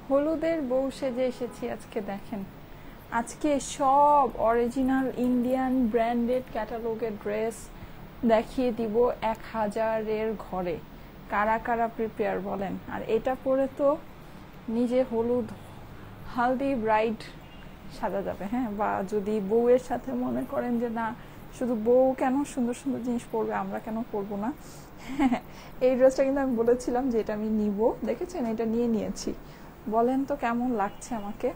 হলুদের বউ সেজে এসেছি আজকে। দেখেন আজকে সব অরিজিনাল ইন্ডিয়ান ব্র্যান্ডেড ক্যাটালগের ড্রেস দেখিয়ে দিব 1000-এর ঘরে। কারা কারা প্রিপেয়ার বলেন। আর এটা পরে তো নিজে হলুদ হালদি ব্রাইড সাজা যাবে। হ্যাঁ, বা যদি বউয়ের সাথে মনে করেন যে না শুধু বউ কেন সুন্দর সুন্দর জিনিস পরবে, আমরা কেন পরবো না। এই ড্রেসটা কিন্তু আমি বলেছিলাম যে এটা আমি নিব, দেখেছেন এটা নিয়ে নিয়েছি। বলেন তো কেমন লাগছে, আমাকে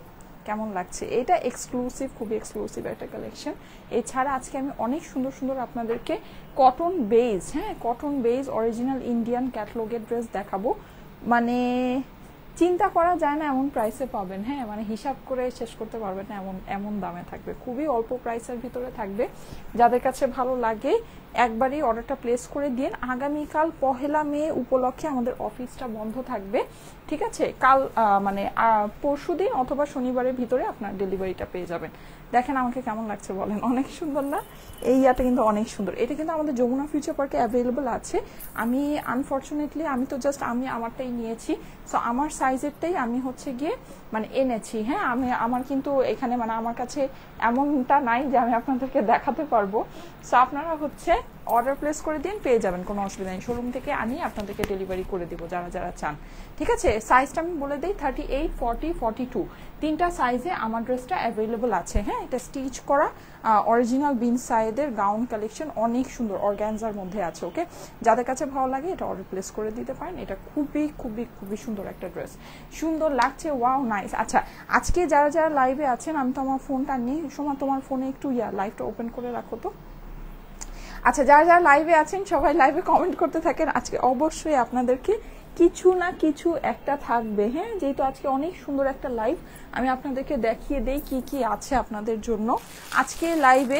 কেমন লাগছে। এটা এক্সক্লুসিভ, খুবই এক্সক্লুসিভ একটা কালেকশন। এছাড়া আজকে আমি অনেক সুন্দর সুন্দর আপনাদেরকে কটন বেজ, হ্যাঁ কটন বেজ অরিজিনাল ইন্ডিয়ান ক্যাটালগের ড্রেস দেখাবো। মানে চিন্তা করা যায় না এমন প্রাইসে পাবেন। হ্যাঁ, মানে হিসাব করে শেষ করতে পারবেন না এমন এমন দামে থাকবে, খুবই অল্প প্রাইসের ভিতরে থাকবে। যাদের কাছে ভালো লাগে একবারই অর্ডারটা প্লেস করে দিন। আগামীকাল 1 মে উপলক্ষে আমাদের অফিসটা বন্ধ থাকবে, ঠিক আছে। কাল মানে পরশুদিন অথবা শনিবারের ভিতরে আপনার ডেলিভারিটা পেয়ে যাবেন। দেখেন আমাকে কেমন লাগছে বলেন, অনেক সুন্দর না? এই ইয়াটা কিন্তু অনেক সুন্দর। এটা কিন্তু আমাদের যমুনা ফিউচার পার্কে অ্যাভেলেবল আছে। আমি আনফর্চুনেটলি আমি তো জাস্ট আমি আমারটাই নিয়েছি, সো আমার সাইজেরটাই আমি হচ্ছে গিয়ে মানে এনেছি। হ্যাঁ, আমি আমার কিন্তু এখানে মানে আমার কাছে এমনটা নাই যে আমি আপনাদেরকে দেখাতে পারবো। সো আপনারা হচ্ছে অর্ডার প্লেস করে দিন, পেয়ে যাবেন, কোনো অসুবিধা নেই। শোরুম থেকে আনি আপনাদেরকে ডেলিভারি করে দিব যারা যারা চান, ঠিক আছে। সাইজটা আমি বলে দিই 38, 40, 42 তিনটা সাইজে আমার ড্রেসটা অ্যাভেলেবল আছে। হ্যাঁ, এটা স্টিচ করা অরিজিনাল বিন সাইদের গাউন কালেকশন, অনেক সুন্দর অর্গানজার মধ্যে আছে। ওকে, যাদের কাছে ভালো লাগে এটা অর্ডার প্লেস করে দিতে পারেন। এটা খুবই খুবই খুবই সুন্দর একটা ড্রেস, সুন্দর লাগছে, ওয়াও নাইস। আচ্ছা, আজকে যারা যারা লাইভে আছেন, আমি তো আমার ফোনটা নিই, সময় তোমার ফোনে একটু লাইভটা ওপেন করে রাখো তো। আচ্ছা, যারা যারা লাইভে আছেন সবাই লাইভে কমেন্ট করতে থাকেন। আজকে অবশ্যই আপনাদেরকে কিছু না কিছু একটা থাকবে। হ্যাঁ, যেহেতু আজকে অনেক সুন্দর একটা লাইভ, আমি আপনাদেরকে দেখিয়ে দেই কি কি আছে আপনাদের জন্য। আজকে লাইভে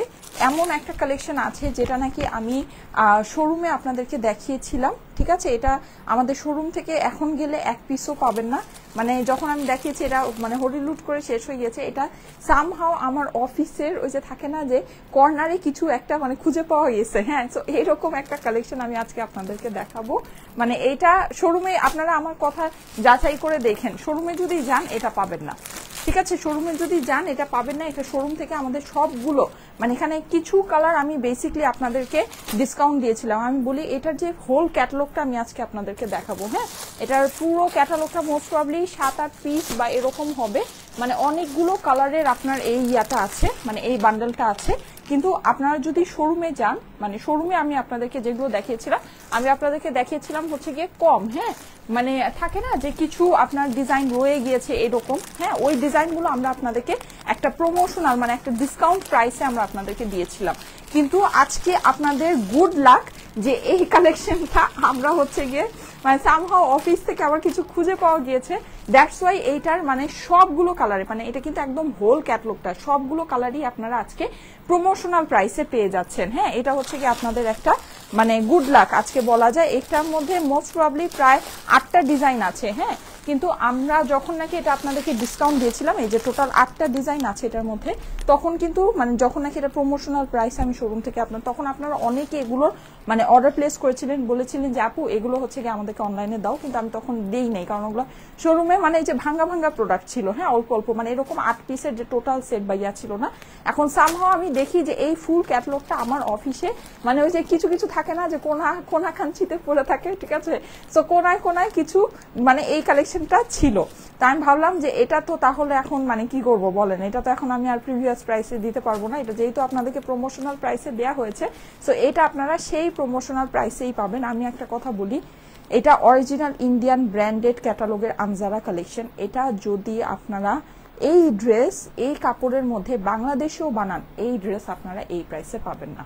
এমন একটা কালেকশন আছে যেটা নাকি আমি শোরুমে আপনাদেরকে দেখিয়েছিলাম, ঠিক আছে। এটা আমাদের শোরুম থেকে এখন গেলে এক পিসও পাবেন না। মানে যখন আমি দেখিয়েছি এটা মানে হরিলুট করে শেষ হয়ে গেছে। এটা সামহাও আমার অফিসের ওই যে থাকে না যে কর্নারে কিছু একটা মানে খুঁজে পাওয়া গেছে। হ্যাঁ, তো এইরকম একটা কালেকশন আমি আজকে আপনাদেরকে দেখাবো। মানে এটা শোরুমে আপনারা আমার কথা যাচাই করে দেখেন, শোরুমে যদি যান এটা পাবেন না, ঠিক আছে। শোরুমে যদি যান এটা পাবেন না। এটা শোরুম থেকে আমাদের সবগুলো মানে এখানে কিছু কালার আমি বেসিকলি আপনাদেরকে ডিসকাউন্ট দিয়েছিলাম। আমি বলি এটার যে হোল ক্যাটালগটা আমি আজকে আপনাদেরকে দেখাবো। হ্যাঁ, এটার পুরো ক্যাটালগটা মোস্ট প্রবাবলি 7-8 পিস বা এরকম হবে। মানে অনেকগুলো কালারের আপনার এই ইয়াটা আছে, মানে এই বান্ডেলটা আছে। কিন্তু আপনারা যদি শোরুমে যান, মানে শোরুমে আমি আপনাদেরকে যেগুলো দেখিয়েছিলাম, আমি আপনাদেরকে দেখিয়েছিলাম হচ্ছে গিয়ে কম। হ্যাঁ, মানে থাকে না যে কিছু আপনার ডিজাইন রয়ে গিয়েছে এরকম। হ্যাঁ, ওই ডিজাইনগুলো আমরা আপনাদেরকে একটা প্রমোশনাল মানে একটা ডিসকাউন্ট প্রাইসে আমরা আপনাদেরকে দিয়েছিলাম। কিন্তু আজকে আপনাদের গুড লাক যে এই কালেকশনটা আমরা হচ্ছে গিয়ে মানে সামহাও অফিস থেকে আবার কিছু খুঁজে পাওয়া গিয়েছে। দ্যাটস ওয়াই এইটার মানে সবগুলো কালারে, মানে এটা কিন্তু একদম হোল ক্যাটালগটা সবগুলো কালারই আপনারা আজকে প্রমোশনাল প্রাইসে পেয়ে যাচ্ছেন। হ্যাঁ, এটা হচ্ছে কি আপনাদের একটা মানে গুড লাক আজকে বলা যায়। এটার মধ্যে মোস্ট প্রবাবলি প্রায় 8টা ডিজাইন আছে। হ্যাঁ, কিন্তু আমরা যখন নাকি এটা আপনাদেরকে ডিসকাউন্ট দিয়েছিলাম, এই যে টোটাল 8টা ডিজাইন আছে এটার মধ্যে, তখন কিন্তু মানে যখন নাকি এটা প্রমোশনাল প্রাইস আমি শোরুম থেকে আপনার, তখন আপনারা অনেকে এগুলো মানে অর্ডার প্লেস করেছিলেন, বলেছিলেন যে আপু এগুলো হচ্ছে কি আমাদেরকে অনলাইনে দাও, কিন্তু আমি তখন দেই নাই, কারণ ওগুলো শোরুমে মানে এই যে ভাঙ্গা ভাঙ্গা প্রোডাক্ট ছিল। হ্যাঁ, অল্প অল্প মানে এরকম 8 পিসের যে টোটাল সেট বা ইয়া ছিল না। এখন সামহাও আমি দেখি যে এই ফুল ক্যাটালগটা আমার অফিসে মানে ওই যে কিছু কিছু থাকে না যে কোনা খাঞ্চিতে পড়ে থাকে, ঠিক আছে। সো কোনায় কোনায় কিছু মানে এই কালেকশনটা ছিল। তা আমি ভাবলাম যে এটা তো তাহলে এখন মানে কি করব বলেন, এটা তো এখন আমি আর প্রিভিয়াস প্রাইসে দিতে পারবো না। এটা যেহেতু আপনাদেরকে প্রমোশনাল প্রাইসে দেয়া হয়েছে, সো এটা আপনারা সেই প্রমোশনাল প্রাইসেই পাবেন। আমি একটা কথা বলি, এটা original Indian branded ক্যাটালগের Anjara collection. এটা যদি আপনারা এই ড্রেস এই কাপড়ের মধ্যে বাংলাদেশেও বানান, এই ড্রেস আপনারা এই প্রাইসে পাবেন না।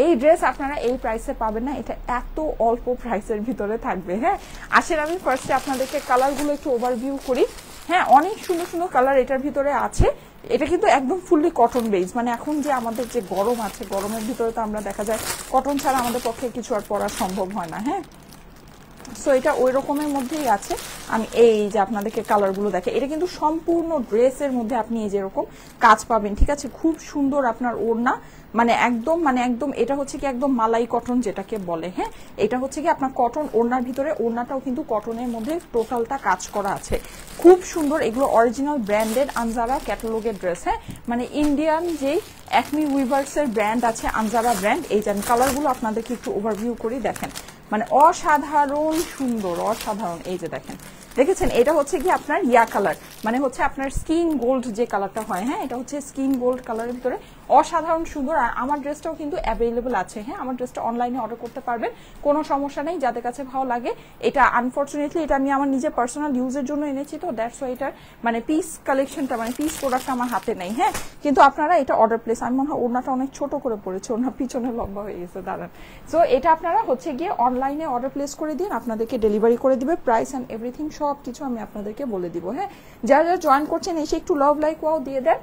এই ড্রেস আপনারা এই প্রাইসে পাবেন না, এটা এত অল্প প্রাইসের ভিতরে থাকবে। হ্যাঁ, আসেন আমি ফার্স্টে আপনাদেরকে কালারগুলো একটু ওভারভিউ করি। হ্যাঁ, অনেক সুন্দর সুন্দর কালার এটার ভিতরে আছে। এটা কিন্তু একদম ফুললি কটন বেজ, মানে এখন যে আমাদের যে গরম আছে, গরমের ভিতরে তো আমরা দেখা যায় কটন ছাড়া আমাদের পক্ষে কিছু আর পরা সম্ভব হয় না। হ্যাঁ, সো এটা ওই রকমের মধ্যেই আছে। আমি এই যে আপনাদেরকে কালারগুলো দেখে, এটা কিন্তু সম্পূর্ণ ড্রেসের মধ্যে আপনি এই যে এরকম কাজ পাবেন, ঠিক আছে। খুব সুন্দর আপনার ওড়না, মানে একদম এটা হচ্ছে কি একদম মালাই কটন যেটাকে বলে, হ্যাঁ। এটা হচ্ছে কি আপনার কটন ওড়নার ভিতরে, ওড়নাটাও কিন্তু কটনের মধ্যে টোটালটা কাজ করা আছে, খুব সুন্দর। এগুলো অরিজিনাল ব্র্যান্ডেড আনজারা ক্যাটালগের ড্রেস, হ্যাঁ, মানে ইন্ডিয়ান যেই একমি উইভার্স এর ব্র্যান্ড আছে আনজারা ব্র্যান্ড। এই যে আমি কালারগুলো আপনাদেরকে একটু ওভারভিউ করি, দেখেন মানে অসাধারণ সুন্দর, অসাধারণ। এই যে দেখেন, দেখেছেন এটা হচ্ছে কি আপনার ইয়া কালার, মানে হচ্ছে আপনার স্কিন গোল্ড যে কালারটা হয়, হ্যাঁ, এটা হচ্ছে স্কিন গোল্ড কালারের ভিতরে, অসাধারণ সুন্দর। আর আমার ড্রেসটাও কিন্তু অ্যাভেলেবল আছে, হ্যাঁ, আমার ড্রেসটা অনলাইনে অর্ডার করতে পারবেন, কোনো সমস্যা নেই, যাদের কাছে ভালো লাগে। এটা আনফর্চুনেটলি এটা আমি আমার নিজের পার্সোনাল ইউজের জন্য এনেছি, তো দ্যাটস ওয়াই এটার মানে পিস কালেকশনটা মানে পিস প্রোডাক্ট আমার হাতে নেই, হ্যাঁ, কিন্তু আপনারা এটা অর্ডার প্লেস, আমি মনে হয় ওড়নাটা অনেক ছোট করে পড়েছে, ওড়না পিছনে লম্বা হয়ে গেছে, দাঁড়ান। সো এটা আপনারা হচ্ছে গিয়ে অনলাইনে অর্ডার প্লেস করে দিন, আপনাদেরকে ডেলিভারি করে দিবে, প্রাইস অ্যান্ড এভরিথিং সব কিছু আমি আপনাদেরকে বলে দিব, হ্যাঁ। যারা যারা জয়েন করছেন এসে একটু লাভ লাইক ওয়াও দিয়ে দেন।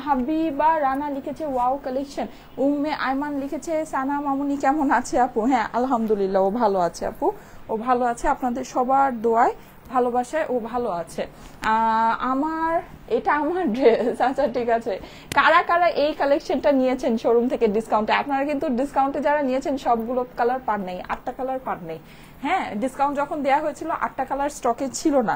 হাবিবা রানা লিখেছে ওয়াও কালেকশন, উম্মে আইমান লিখেছে সানা মামুনি কেমন আছে আপু, হ্যাঁ আলহামদুলিল্লাহ ও ভালো আছে আপু, ও ভালো আছে, আপনাদের সবার দোয়ায় ভালোবাসায় ও ভালো আছে। আমার এটা আমার ড্রেস, আচ্ছা ঠিক আছে। কারা কারা এই কালেকশনটা নিয়েছেন শোরুম থেকে ডিসকাউন্টে? আপনারা কিন্তু ডিসকাউন্টে যারা নিয়েছেন সবগুলো কালার পার নেই, 8টা কালার পার নেই, হ্যাঁ। ডিসকাউন্ট যখন দেওয়া হয়েছিল 8টা কালার স্টকে ছিল না,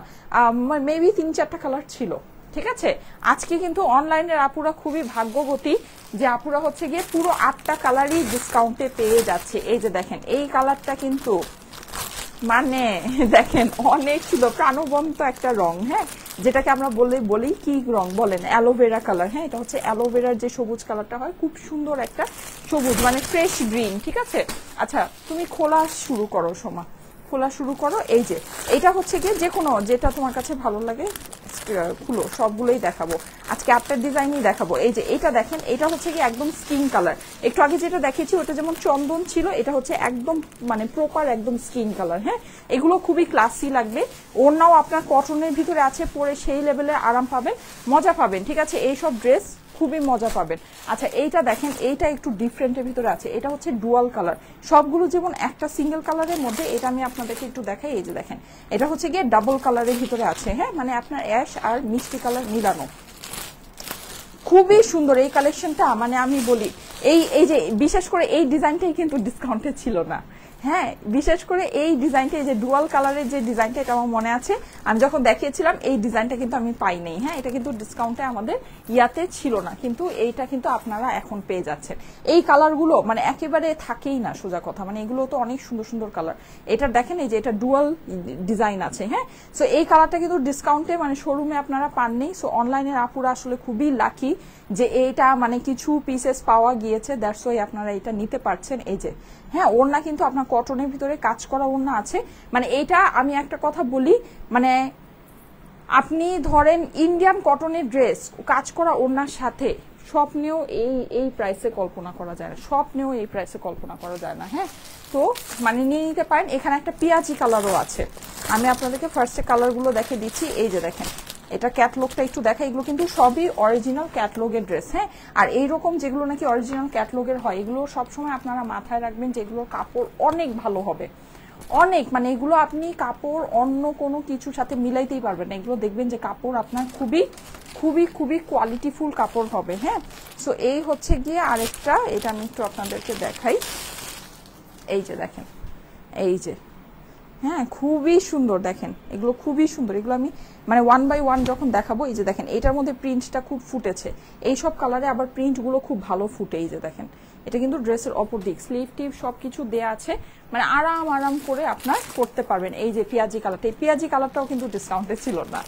মেবি 3-4টা কালার ছিল, ঠিক আছে। আজকে কিন্তু অনলাইনের আপুরা খুবই ভাগ্যবতী যে আপুরা হচ্ছে গিয়ে পুরো 8টা কালারই ডিসকাউন্টে পেয়ে যাচ্ছে। এই যে দেখেন এই কালারটা কিন্তু মানে দেখেন অনেক ছিল, প্রাণবন্ত একটা রং, হ্যাঁ, যেটাকে আমরা বলি কি রং বলেন, অ্যালোভেরা কালার, হ্যাঁ, এটা হচ্ছে অ্যালোভেরার যে সবুজ কালারটা হয়, খুব সুন্দর একটা সবুজ, মানে ফ্রেশ গ্রিন, ঠিক আছে। আচ্ছা তুমি খোলা শুরু করো সোমা, খোলা শুরু করো। এই যে এটা হচ্ছে গিয়ে যে কোনো যেটা তোমার কাছে ভালো লাগে খুলো, সবগুলোই দেখাবো আজকে, আপনার ডিজাইনই দেখাবো। এই যে এটা দেখেন, এটা হচ্ছে কি একদম স্কিন কালার, একটু আগে যেটা দেখেছি ওটা যেমন চন্দন ছিল, এটা হচ্ছে একদম মানে প্রপার একদম স্কিন কালার, হ্যাঁ। এগুলো খুবই ক্লাসি লাগবে, ওড়নাও আপনার কটনের ভিতরে আছে, পরে সেই লেভেলে আরাম পাবেন, মজা পাবেন, ঠিক আছে। এইসব ড্রেস খুবই মজা পাবেন। আচ্ছা এইটা দেখেন, এইটা একটু ডিফারেন্টের ভিতরে আছে, এটা হচ্ছে ডুয়াল কালার, সবগুলো যেমন একটা সিঙ্গেল কালারের মধ্যে, এটা আমি আপনাদেরকে একটু দেখাই। এই যে দেখেন এটা হচ্ছে গিয়ে ডাবল কালারের ভিতরে আছে, হ্যাঁ, মানে আপনার অ্যাশ আর মিষ্টি কালার মিলানো, খুবই সুন্দর এই কালেকশনটা। মানে আমি বলি এই যে বিশেষ করে এই ডিজাইনটাই কিন্তু ডিসকাউন্টে ছিল না, হ্যাঁ, বিশেষ করে এই ডিজাইনটা, এই যে ডুয়াল কালারের যে ডিজাইনটা, এটা আমার মনে আছে আমি যখন দেখিয়েছিলাম এই ডিজাইনটা কিন্তু আমি পাই নাই, হ্যাঁ, এটা কিন্তু ডিসকাউন্টে আমাদের ইয়াতে ছিল না, কিন্তু এইটা কিন্তু আপনারা এখন পেয়ে যাচ্ছেন। এই কালারগুলো মানে একেবারে থাকেই না, সোজা কথা, মানে এগুলো তো অনেক সুন্দর সুন্দর কালার। এটা দেখেন এই যে এটা ডুয়াল ডিজাইন আছে, হ্যাঁ। সো এই কালারটা কিন্তু ডিসকাউন্টে মানে শোরুমে আপনারা পান নেই, সো অনলাইনের আপুরা আসলে খুবই লাকি যে এইটা মানে কিছু পিসেস পাওয়া গিয়েছে, দ্যাটস ওয়াই আপনারা এটা নিতে পারছেন। এই যে হ্যাঁ, ওড়না কিন্তু আপনার কটনের ভিতরে কাজ করা ওড়না আছে, মানে এইটা আমি একটা কথা বলি, মানে আপনি ধরেন ইন্ডিয়ান কটনের ড্রেস কাজ করা ওড়নার সাথে স্বপ্নেও এই প্রাইসে কল্পনা করা যায় না, স্বপ্নেও এই প্রাইসে কল্পনা করা যায় না, হ্যাঁ। তো মানে নিয়ে নিতে পারেন। এখানে একটা পেঁয়াজি কালারও আছে, আমি আপনাদেরকে ফার্স্টে কালারগুলো দেখে দিচ্ছি। এই যে দেখেন এটা ক্যাটলগটা একটু দেখা, এগুলো কিন্তু সবই অরিজিনাল ক্যাটলগের ড্রেস, হ্যাঁ। আর এইরকম যেগুলো নাকি অরিজিনাল ক্যাটলগের হয়, এগুলো সবসময় আপনারা মাথায় রাখবেন যে এগুলোর কাপড় অনেক ভালো হবে, অনেক, মানে এগুলো আপনি কাপড় অন্য কোনো কিছুর সাথে মিলাইতেই পারবেন না, এগুলো দেখবেন যে কাপড় আপনার খুবই খুবই খুবই কোয়ালিটিফুল কাপড় হবে, হ্যাঁ। সো এই হচ্ছে গিয়ে আরেকটা, এটা আমি একটু আপনাদেরকে দেখাই। এই যে দেখেন এই যে, হ্যাঁ, খুবই সুন্দর, দেখেন এগুলো খুবই সুন্দর, এগুলো আমি মানে 1 বাই 1 যখন দেখাবো। এই যে দেখেন এটার মধ্যে প্রিন্টটা খুব ফুটেছে, এইসব কালারে আবার প্রিন্টগুলো খুব ভালো ফুটে। এই যে দেখেন এটা কিন্তু ড্রেসের অপর দিক, স্লিভ টিপ সবকিছু দেয়া আছে, মানে আরাম আরাম করে আপনার করতে পারবেন। এই যে পেঁয়াজি কালারটা, এই পেঁয়াজি কালারটাও কিন্তু ডিসকাউন্টে ছিল না,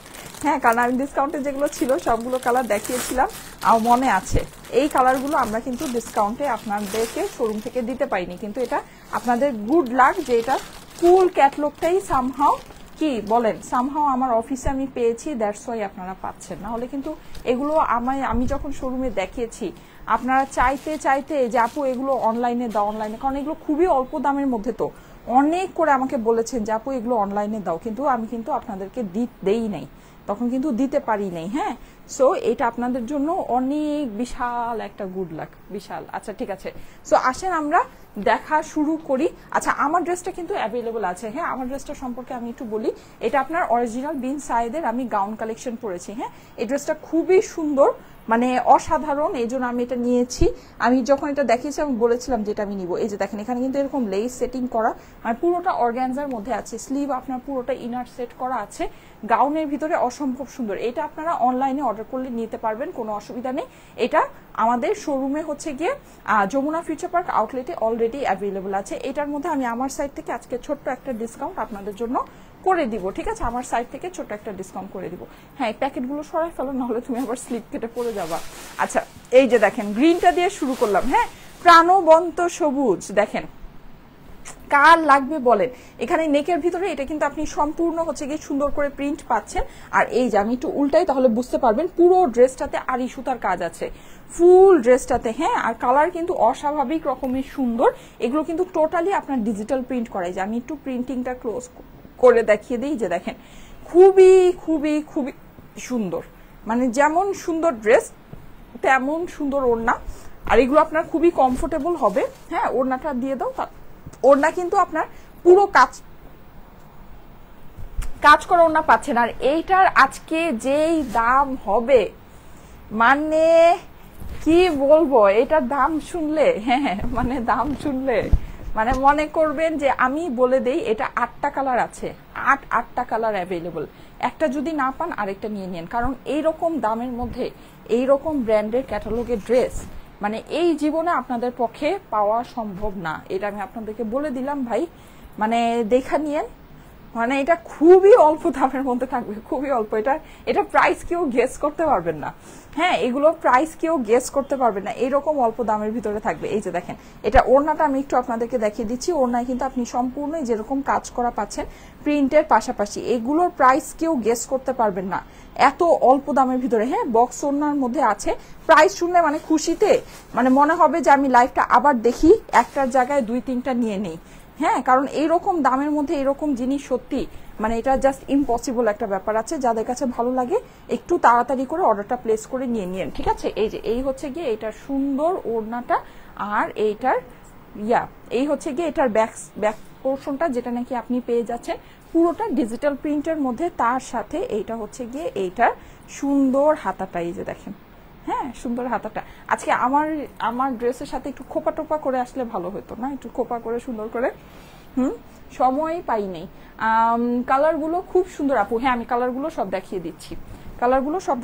হ্যাঁ, কারণ আমি ডিসকাউন্টে যেগুলো ছিল সবগুলো কালার দেখিয়েছিলাম, আর মনে আছে এই কালারগুলো আমরা কিন্তু ডিসকাউন্টে আপনাদেরকে শোরুম থেকে দিতে পারিনি, কিন্তু এটা আপনাদের গুড লাক যে এটা ফুল ক্যাটলগটাই সামহাও কি বলেন সামহাও আমার অফিসে আমি পেয়েছি, দ্যাটস ওয়াই আপনারা পাচ্ছেন, না হলে কিন্তু এগুলো আমি যখন শোরুমে দেখিয়েছি আপনারা চাইতে চাইতে যে আপু এগুলো অনলাইনে দাও, অনলাইনে, কারণ এগুলো খুবই অল্প দামের মধ্যে, তো অনেক করে আমাকে বলেছেন যে আপু এগুলো অনলাইনে দাও, কিন্তু আমি কিন্তু আপনাদেরকে দেই নাই, তখন কিন্তু দিতে পারি নাই, হ্যাঁ। সো এটা আপনাদের জন্য অনেক বিশাল একটা গুড লাক, বিশাল। আচ্ছা ঠিক আছে, সো আসেন আমরা দেখা শুরু করি। আচ্ছা, আমার ড্রেসটা কিন্তু অ্যাভেলেবল আছে। হ্যাঁ, আমার ড্রেসটা সম্পর্কে আমি একটু বলি। এটা আপনার অরিজিনাল বিন সাইদের আমি গাউন কালেকশন পরেছি। হ্যাঁ, এই ড্রেসটা খুবই সুন্দর, মানে অসাধারণ, এই জন্য আমি এটা নিয়েছি। আমি যখন এটা দেখিয়েছি আমি বলেছিলাম যেটা আমি নিব। এই যে দেখেন, এখানে কিন্তু এরকম লেস সেটিং করা, মানে পুরোটা অর্গানজার মধ্যে আছে, স্লিভ আপনার পুরোটা ইনার সেট করা আছে, গাউনের ভিতরে অসম্ভব সুন্দর। এটা আপনারা অনলাইনে অর্ডার করলে নিতে পারবেন, কোনো অসুবিধা নেই। এটা আমাদের শোরুমে হচ্ছে গিয়ে যমুনা ফিউচার পার্ক আউটলেটে অলরেডি অ্যাভেলেবল আছে। এটার মধ্যে আমি আমার সাইড থেকে আজকে ছোট্ট একটা ডিসকাউন্ট আপনাদের জন্য করে দিব। ঠিক আছে, আমার সাইড থেকে ছোট একটা ডিসকাউন্ট করে দিব। হ্যাঁ, এই প্যাকেটগুলো সরাই ফেলো, নাহলে তুমি আবার স্লিপ কেটে পড়ে যাবা। আচ্ছা, এই যে দেখেন, গ্রিনটা দিয়ে শুরু করলাম। হ্যাঁ, প্রাণবন্ত সবুজ, দেখেন কার লাগবে বলেন। এখানে নেকের ভিতরে এটা কিন্তু আপনি সম্পূর্ণ হচ্ছে গিয়ে সুন্দর করে প্রিন্ট পাচ্ছেন। আর এই যে আমি একটু উল্টাই, তাহলে বুঝতে পারবেন পুরো ড্রেসটাতে আড়ি সুতার কাজ আছে, ফুল ড্রেসটাতে। হ্যাঁ, আর কালার কিন্তু অস্বাভাবিক রকমের সুন্দর। এগুলো কিন্তু টোটালি আপনার ডিজিটাল প্রিন্ট করাই। যে আমি একটু প্রিন্টিংটা ক্লোজ করে দেখিয়ে দিই, যে দেখেন খুবই খুবই খুবই সুন্দর, মানে যেমন সুন্দর ড্রেস তেমন সুন্দর ওড়না। আর এগুলো আপনার খুবই কমফোর্টেবল হবে। হ্যাঁ, ওড়নাটা দিয়ে দাও। ওড়না কিন্তু আপনার পুরো কাজ করা ওড়না পাচ্ছেন। আর এইটার আজকে যেই দাম হবে, মানে কি বলবো, এটার দাম শুনলে, হ্যাঁ মানে দাম শুনলে মানে মনে করবেন যে আমি বলে দেই, এটা 8টা কালার আছে, 8টা কালার অ্যাভেলেবল। একটা যদি না পান আরেকটা নিয়ে নেন, কারণ এইরকম দামের মধ্যে এইরকম ব্র্যান্ডের ক্যাটালগের ড্রেস মানে এই জীবনে আপনাদের পক্ষে পাওয়া সম্ভব না। এটা আমি আপনাদেরকে বলে দিলাম ভাই, মানে দেখা নিয়েন। মানে এটা খুবই অল্প দামের মধ্যে থাকবে, খুবই অল্প। এটা প্রাইস কেউ গেস করতে পারবেন না। হ্যাঁ, এগুলো প্রাইস কেউ গেস করতে পারবেন না, এরকম অল্প দামের ভিতরে থাকবে। এই যে দেখেন, এটা ওড়নাটা আমি একটু আপনাদেরকে দেখিয়ে দিচ্ছি। ওড়নায় কিন্তু আপনি সম্পূর্ণ যেরকম কাজ করা পাচ্ছেন প্রিন্টের পাশাপাশি, এগুলোর প্রাইস কেউ গেস করতে পারবেন না এত অল্প দামের ভিতরে। হ্যাঁ, বক্স ওড়নার মধ্যে আছে। প্রাইস শুনলে মানে খুশিতে মানে মনে হবে যে আমি লাইফটা আবার দেখি, একটার জায়গায় 2-3টা নিয়ে নেই। হ্যাঁ, কারণ এইরকম দামের মধ্যে এরকম জিনিস সত্যি মানে এটা জাস্ট ইম্পসিবল একটা ব্যাপার আছে। যাদের কাছে ভালো লাগে একটু তাড়াতাড়ি করে অর্ডারটা প্লেস করে নিয়ে নিন। ঠিক আছে, এই যে এই হচ্ছে গিয়ে এইটার সুন্দর ওড়নাটা, আর এইটার এই হচ্ছে গিয়ে এটার ব্যাক পোর্শনটা, যেটা নাকি আপনি পেয়ে যাচ্ছেন পুরোটা ডিজিটাল প্রিন্টের মধ্যে। তার সাথে এইটা হচ্ছে গিয়ে এইটার সুন্দর হাতাটা, এই যে দেখেন। হ্যাঁ, সুন্দর হাতাটা। আজকে আমার ড্রেসের সাথে একটু খোপা টোপা করে আসলে ভালো হতো না, একটু খোপা করে সুন্দর করে। সময় পাই নাই। কালারগুলো খুব সুন্দর আপু। হ্যাঁ, আমি কালারগুলো সব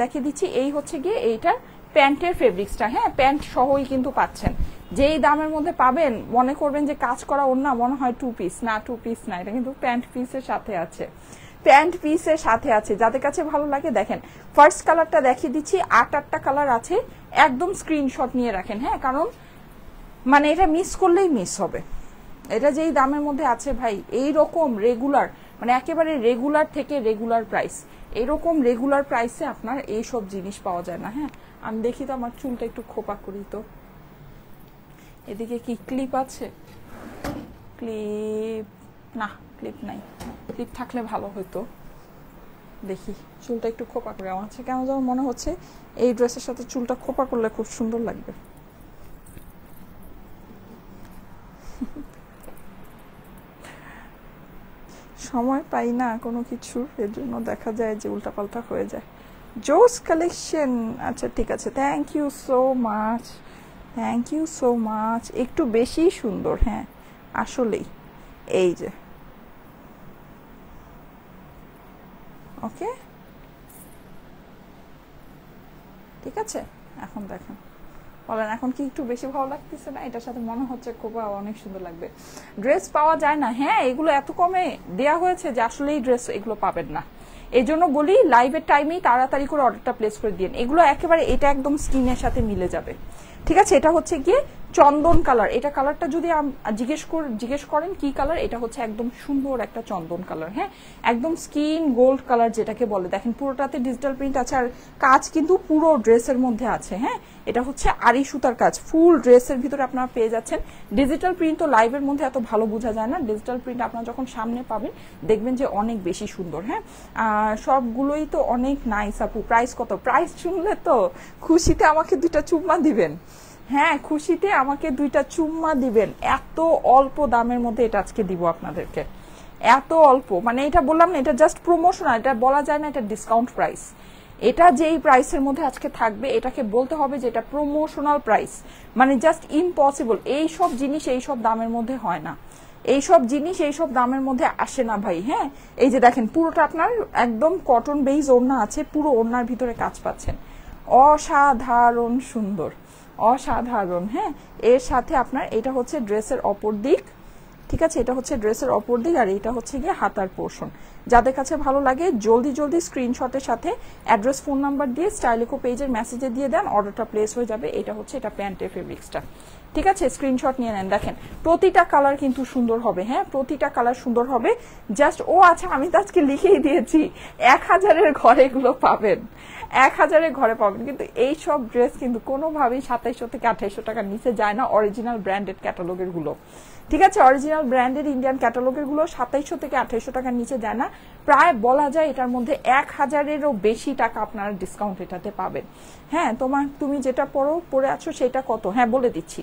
দেখিয়ে দিচ্ছি। এই হচ্ছে গিয়ে এইটার প্যান্টের ফেব্রিক্সটা। হ্যাঁ, প্যান্ট সহই কিন্তু পাচ্ছেন। যেই দামের মধ্যে পাবেন মনে করবেন যে কাজ করা ওড়না, মনে হয় 2 পিস না, 2 পিস না, এটা কিন্তু প্যান্ট পিসের সাথে আছে, প্যান্ট পিসের সাথে আছে। যাদের কাছে ভালো লাগে দেখেন, ফার্স্ট কালারটা দেখিয়ে দিচ্ছি। 8টা কালার আছে, একদম স্ক্রিনশট নিয়ে রাখেন। হ্যাঁ, কারণ মানে এটা মিস করলেই মিস হবে। এটা যেই দামের মধ্যে আছে ভাই, এইরকম রেগুলার মানে একেবারে রেগুলার থেকে রেগুলার প্রাইস, এরকম রেগুলার প্রাইসে আপনার এইসব জিনিস পাওয়া যায় না। হ্যাঁ, আমি দেখি তো আমার চুলটা একটু খোপা করি তো। এদিকে কি ক্লিপ আছে? ক্লিপ না, ক্লিপ নাই। ক্লিপ থাকলে ভালো হতো। দেখি চুলটা একটু খোপা করে। আমার কাছে কেন যেন মনে হচ্ছে এই ড্রেসের সাথে চুলটা খোপা করলে খুব সুন্দর লাগবে। সময় পাই না কোনো কিছু, এর জন্য দেখা যায় যে উল্টাপাল্টা হয়ে যায়। জোস কালেকশন, আচ্ছা ঠিক আছে, থ্যাংক ইউ সো মাচ, একটু বেশি সুন্দর। হ্যাঁ, আসলেই। এই যে ওকে, ঠিক আছে। এখন দেখেন, বলেন এখন কি একটু বেশি ভালো লাগতেছে না? এটার সাথে মনে হচ্ছে খুব অনেক সুন্দর লাগবে। ড্রেস পাওয়া যায় না। হ্যাঁ, এগুলো এত কমে দেয়া হয়েছে যে আসলে এই ড্রেস এগুলো পাবেন না। এই জন্য বলি লাইভের টাইমেই তাড়াতাড়ি করে অর্ডারটা প্লেস করে দিন। এগুলো একেবারে এটা একদম স্কিনের সাথে মিলে যাবে। ঠিক আছে, এটা হচ্ছে গিয়ে চন্দন কালার। এটা কালারটা যদি জিজ্ঞেস করেন কি কালার, এটা হচ্ছে একদম সুন্দর একটা চন্দন কালার। হ্যাঁ, একদম স্কিন গোল্ড কালার যেটাকে বলে। দেখেন পুরোটাতে ডিজিটাল প্রিন্ট আছে, আর কাজ কিন্তু পুরো ড্রেসের মধ্যে আছে। হ্যাঁ, এটা হচ্ছে আড়ি সুতার কাজ, ফুল ড্রেসের ভিতরে আপনারা পেয়ে যাচ্ছেন। ডিজিটাল প্রিন্ট তো লাইভের মধ্যে এত ভালো বোঝা যায় না, ডিজিটাল প্রিন্ট আপনারা যখন সামনে পাবেন দেখবেন যে অনেক বেশি সুন্দর। হ্যাঁ, সবগুলোই তো অনেক নাইস আপু। প্রাইস কত? প্রাইস শুনলে তো খুশিতে আমাকে 2টা চুম্মা দিবেন। হ্যাঁ, খুশিতে আমাকে 2টা চুম্মা দিবেন। এত অল্প দামের মধ্যে এটা আজকে দিব আপনাদেরকে, এত অল্প। মানে এটা বললাম না, এটা জাস্ট প্রমোশনাল, এটা বলা যায় না এটা ডিসকাউন্ট প্রাইস। এটা যেই প্রাইসের মধ্যে আজকে থাকবে এটাকে বলতে হবে যে এটা প্রমোশনাল প্রাইস, মানে জাস্ট ইম্পসিবল। এই সব জিনিস এই সব দামের মধ্যে হয় না, এইসব জিনিস এইসব দামের মধ্যে আসে না ভাই। হ্যাঁ, এই যে দেখেন পুরোটা আপনার একদম কটন বেইজ ওড়না আছে, পুরো ওড়নার ভিতরে কাজ পাচ্ছেন, অসাধারণ সুন্দর, অসাধারণ। হ্যাঁ, এর সাথে আপনার এটা হচ্ছে ড্রেসের অপর দিক, ঠিক আছে, এটা হচ্ছে ড্রেসের অপর দিক, আর এটা হচ্ছে গিয়ে হাতার পোর্শন। যাদের কাছে ভালো লাগে জলদি জলদি স্ক্রিনশটের সাথে অ্যাড্রেস ফোন নাম্বার দিয়ে স্টাইলিকো পেজের মেসেজে দিয়ে দেন, অর্ডারটা প্লেস হয়ে যাবে। এটা হচ্ছে এটা প্যান্টের ফেব্রিক্সটা, ঠিক আছে, স্ক্রিনশট নিয়ে নেন। দেখেন প্রতিটা কালার কিন্তু সুন্দর হবে, হ্যাঁ প্রতিটা কালার সুন্দর হবে। জাস্ট ও আচ্ছা, আমি তো আজকে লিখেই দিয়েছি 1000-এর ঘরে এগুলো পাবেন, 1000-এর ঘরে পাবেন। কিন্তু এই সব ড্রেস কিন্তু কোনোভাবেই 2700 থেকে 2800 টাকার নিচে যায় না, অরিজিনাল ব্র্যান্ডেড ক্যাটালগের গুলো, ঠিক আছে, অরিজিনাল ব্র্যান্ডেড ইন্ডিয়ান ক্যাটালগের গুলো 2700 থেকে 2800 টাকার নিচে যায় না। প্রায় বলা যায় এটার মধ্যে 1000-এরও বেশি টাকা আপনারা ডিসকাউন্ট এটাতে পাবেন। হ্যাঁ, তুমি যেটা পরে আছো সেটা কত, হ্যাঁ বলে দিচ্ছি।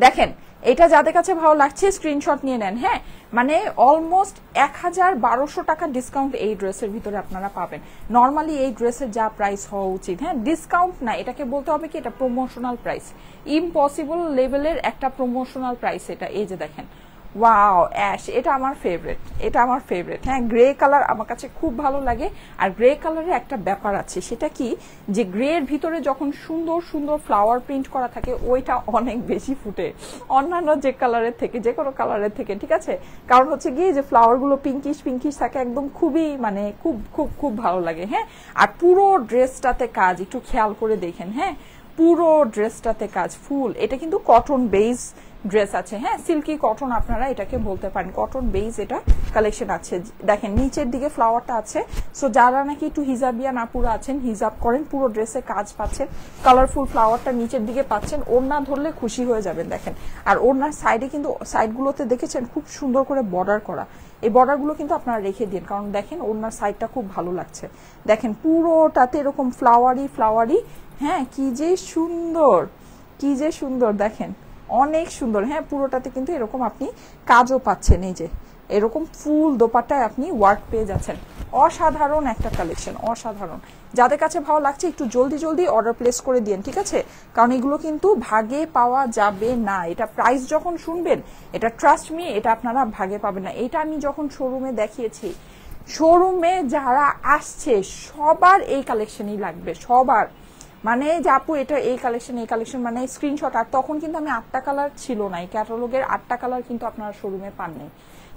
দেখেন এটা যাদের কাছে ভালো লাগছে স্ক্রিনশট নিয়ে নেন। হ্যাঁ, মানে অলমোস্ট 101200 টাকা ডিসকাউন্ট এই ড্রেসের ভিতরে আপনারা পাবেন। নর্মালি এই ড্রেসের যা প্রাইস হওয়া উচিত, হ্যাঁ ডিসকাউন্ট না, এটাকে বলতে হবে কি এটা প্রমোশনাল প্রাইস, ইম্পসিবল লেভেলের একটা প্রমোশনাল প্রাইস এটা। এই যে দেখেন ওয়াও অ্যাশ, এটা আমার ফেভারিট, এটা আমার ফেভারিট। হ্যাঁ, গ্রে কালার আমার কাছে খুব ভালো লাগে। আর গ্রে কালারের একটা ব্যাপার আছে, সেটা কি যে গ্রে এর ভিতরে যখন সুন্দর সুন্দর ফ্লাওয়ার প্রিন্ট করা থাকে ওইটা অনেক বেশি ফুটে অন্যান্য যে কালারের থেকে, যে কোনো কালারের থেকে, ঠিক আছে। কারণ হচ্ছে গিয়ে যে ফ্লাওয়ার গুলো পিঙ্কিশ পিঙ্কিশ থাকে, একদম খুবই মানে খুব খুব খুব ভালো লাগে। হ্যাঁ, আর পুরো ড্রেসটাতে কাজ একটু খেয়াল করে দেখেন। হ্যাঁ, পুরো ড্রেসটাতে কাজ ফুল। এটা কিন্তু কটন বেস ড্রেস আছে, হ্যাঁ সিল্কি কটন আপনারা এটাকে বলতে পারেন, কটন বেস এটা কালেকশন আছে। দেখেন নিচের দিকে ফ্লাওয়ারটা আছে, সো যারা নাকি একটু হিজাবিয়া নাপুরা আছেন, হিজাব করেন, পুরো ড্রেসে কাজ পাচ্ছেন, কালারফুল ফ্লাওয়ারটা নিচের দিকে পাচ্ছেন। ওড়না ধরলে খুশি হয়ে যাবেন। দেখেন, আর ওড়নার সাইডে কিন্তু সাইডগুলোতে দেখেছেন খুব সুন্দর করে বর্ডার করা, এই বর্ডারগুলো কিন্তু আপনারা রেখে দিন, কারণ দেখেন ওড়নার সাইডটা খুব ভালো লাগছে। দেখেন পুরোটাতে এরকম ফ্লাওয়ারি ফ্লাওয়ারি, হ্যাঁ কি যে সুন্দর, কি যে সুন্দর, দেখেন অনেক সুন্দর। হ্যাঁ, পুরোটাতে কিন্তু এরকম আপনি কাজও পাচ্ছেন, এই যে এরকম ফুল দোপাট্টায় আপনি ওয়ার্ক পেয়ে যাচ্ছেন। অসাধারণ একটা কালেকশন, অসাধারণ। যাদের কাছে ভালো লাগছে একটু জলদি জলদি অর্ডার প্লেস করে দিন, ঠিক আছে, কারণ এগুলো কিন্তু ভাগে পাওয়া যাবে না। এটা প্রাইস যখন শুনবেন, এটা ট্রাস্ট মি, এটা আপনারা ভাগে পাবেন না। এটা আমি যখন শোরুমে দেখিয়েছি, শোরুমে যারা আসছে সবার এই কালেকশনই লাগবে, সবার। মানে যে আপু এটা এই কালেকশন মানে স্ক্রিনশট। আর তখন কিন্তু আমি 8টা কালার ছিল না, এই ক্যাটালগের 8টা কালার কিন্তু আপনারা শোরুমে পাননি,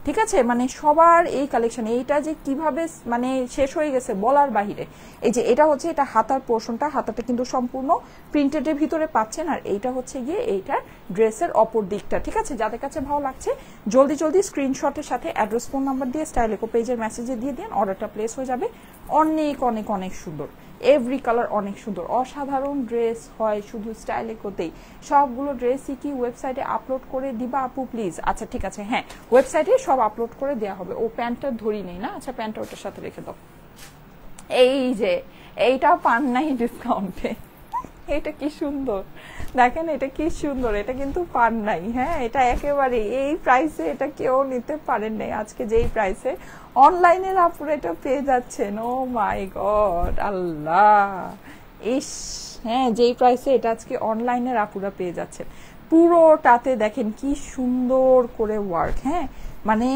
ঠিক আছে। মানে সবার এই কালেকশন, এইটা যে কিভাবে মানে শেষ হয়ে গেছে বলার বাহিরে। এই যে এটা হচ্ছে এটা হাতার পোর্শনটা, হাতাটা কিন্তু সম্পূর্ণ প্রিন্টেডের ভিতরে পাচ্ছেন। আর এইটা হচ্ছে গিয়ে এইটার ড্রেসের অপর দিকটা, ঠিক আছে। যাদের কাছে ভালো লাগছে জলদি জলদি স্ক্রিনশটের সাথে অ্যাড্রেস ফোন নাম্বার দিয়ে স্টাইলিকো পেজের মেসেজে দিয়ে দেন, অর্ডারটা প্লেস হয়ে যাবে। অনেক অনেক অনেক সুন্দর, এভরি কালার অনেক সুন্দর, অসাধারণ ড্রেস হয় শুধু স্টাইলিকোতেই। সবগুলো ড্রেসই কি ওয়েবসাইটে আপলোড করে দিবা আপু প্লিজ? আচ্ছা ঠিক আছে, হ্যাঁ ওয়েবসাইটে সব আপলোড করে দেওয়া হবে। ও প্যান্টটা ধরি নেই না, আচ্ছা প্যান্টটা ওটার সাথে রেখে দাও। এই যে এইটাও পান নাই ডিসকাউন্টে, এটা কি সুন্দর দেখেন, এটা কি সুন্দর, এটা কিন্তু পান নাই। হ্যাঁ, এটা একেবারে এই প্রাইসে এটা কেউ নিতে পারেন নাই আজকে যেই প্রাইসে অনলাইনের আপুর এটা পেয়ে যাচ্ছেন। ও মাই গড, আল্লাহ ইস, হ্যাঁ যেই প্রাইসে এটা আজকে অনলাইনের আপুরা পেয়ে যাচ্ছেন। পুরোটাতে দেখেন কি সুন্দর করে ওয়ার্ক, হ্যাঁ মানে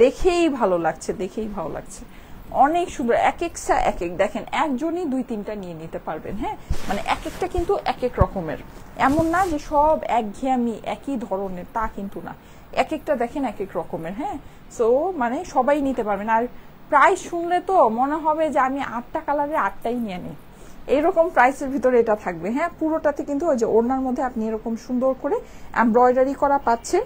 দেখেই ভালো লাগছে, দেখেই ভালো লাগছে, অনেক সুন্দর। এক একটা এক এক দেখেন, একজনই 2-3টা নিয়ে নিতে পারবেন। হ্যাঁ, মানে এক একটা কিন্তু এক এক রকমের, এমন না যে সব একঘেয়েমি একই ধরনের, তা কিন্তু না, এক একটা দেখেন এক এক রকমের। হ্যাঁ, সো মানে সবাই নিতে পারবেন। আর প্রাইস শুনলে তো মনে হবে যে আমি 8টা কালারের 8টাই নিয়ে নিই, এইরকম প্রাইসের ভিতরে এটা থাকবে। হ্যাঁ, পুরোটাতে কিন্তু ওই যে ওড়নার মধ্যে আপনি এরকম সুন্দর করে এমব্রয়ডারি করা পাচ্ছেন,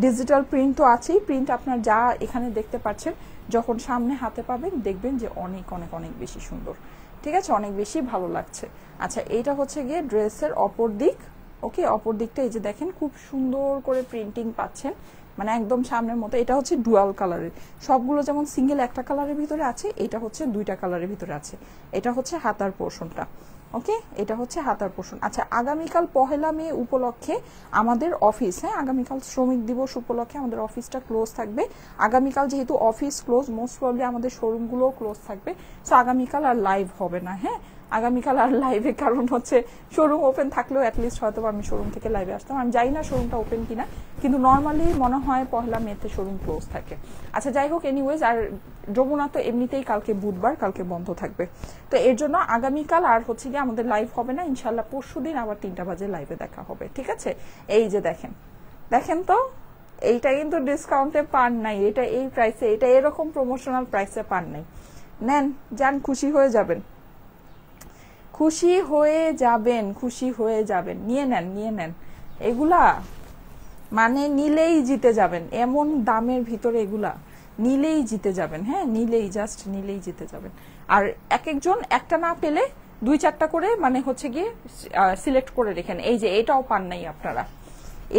ডিজিটাল প্রিন্ট তো আছেই, প্রিন্ট আপনার যা এখানে দেখতে পাচ্ছেন, যখন সামনে হাতে পাবেন দেখবেন যে অনেক অনেক অনেক বেশি সুন্দর, ঠিক আছে, অনেক বেশি ভালো লাগছে। আচ্ছা, এইটা হচ্ছে গিয়ে ড্রেসের অপর দিক। ওকে, অপর দিকটা এই যে দেখেন খুব সুন্দর করে প্রিন্টিং পাচ্ছেন, মানে একদম সামনের মতো। এটা হচ্ছে ডুয়াল কালারের, সবগুলো যেমন সিঙ্গেল একটা কালারের ভিতরে আছে, এটা হচ্ছে 2টা কালারের ভিতরে আছে। এটা হচ্ছে হাতার পোর্শনটা, ওকে, এটা হচ্ছে হাতার পোর্শন। আচ্ছা, আগামীকাল 1 মে উপলক্ষে আমাদের অফিস, হ্যাঁ আগামীকাল শ্রমিক দিবস উপলক্ষে আমাদের অফিসটা ক্লোজ থাকবে। আগামীকাল যেহেতু অফিস ক্লোজ, মোস্ট প্রবলি আমাদের শোরুমগুলোও ক্লোজ থাকবে। সো আগামীকাল আর লাইভ হবে না, হ্যাঁ আগামীকাল আর লাইভে, কারণ হচ্ছে শোরুম ওপেন থাকলেও অ্যাটলিস্ট হয়তো আমি শোরুম থেকে লাইভে আসতাম। আমি জানি না শোরুমটা ওপেন কিনা, কিন্তু নর্মালি মনে হয় 1 মেতে শোরুম ক্লোজ থাকে। আচ্ছা যাই হোক, এনিওয়েজ, আর যমুনা তো এমনিতেই কালকে বুধবার, কালকে বন্ধ থাকবে। তো এর জন্য আগামীকাল আর হচ্ছে গিয়ে আমাদের লাইভ হবে না, ইনশাল্লাহ পরশুদিন আবার 3টা বাজে লাইভে দেখা হবে, ঠিক আছে? এই যে দেখেন, দেখেন তো, এইটা কিন্তু ডিসকাউন্টে পান নাই, এটা এই প্রাইসে, এটা এরকম প্রমোশনাল প্রাইসে পান নাই। নেন, যান, খুশি হয়ে যাবেন, খুশি হয়ে যাবেন, খুশি হয়ে যাবেন, নিয়ে নেন, নিয়ে নেন এগুলা, মানে নিলেই জিতে যাবেন, এমন দামের ভিতরে এগুলা নিলেই জিতে যাবেন, হ্যাঁ নিলেই, জাস্ট নিলেই জিতে যাবেন। আর এক একজন একটা না পেলে 2-4টা করে মানে হচ্ছে গিয়ে সিলেক্ট করে রেখেন। এই যে এটাও পান নাই আপনারা,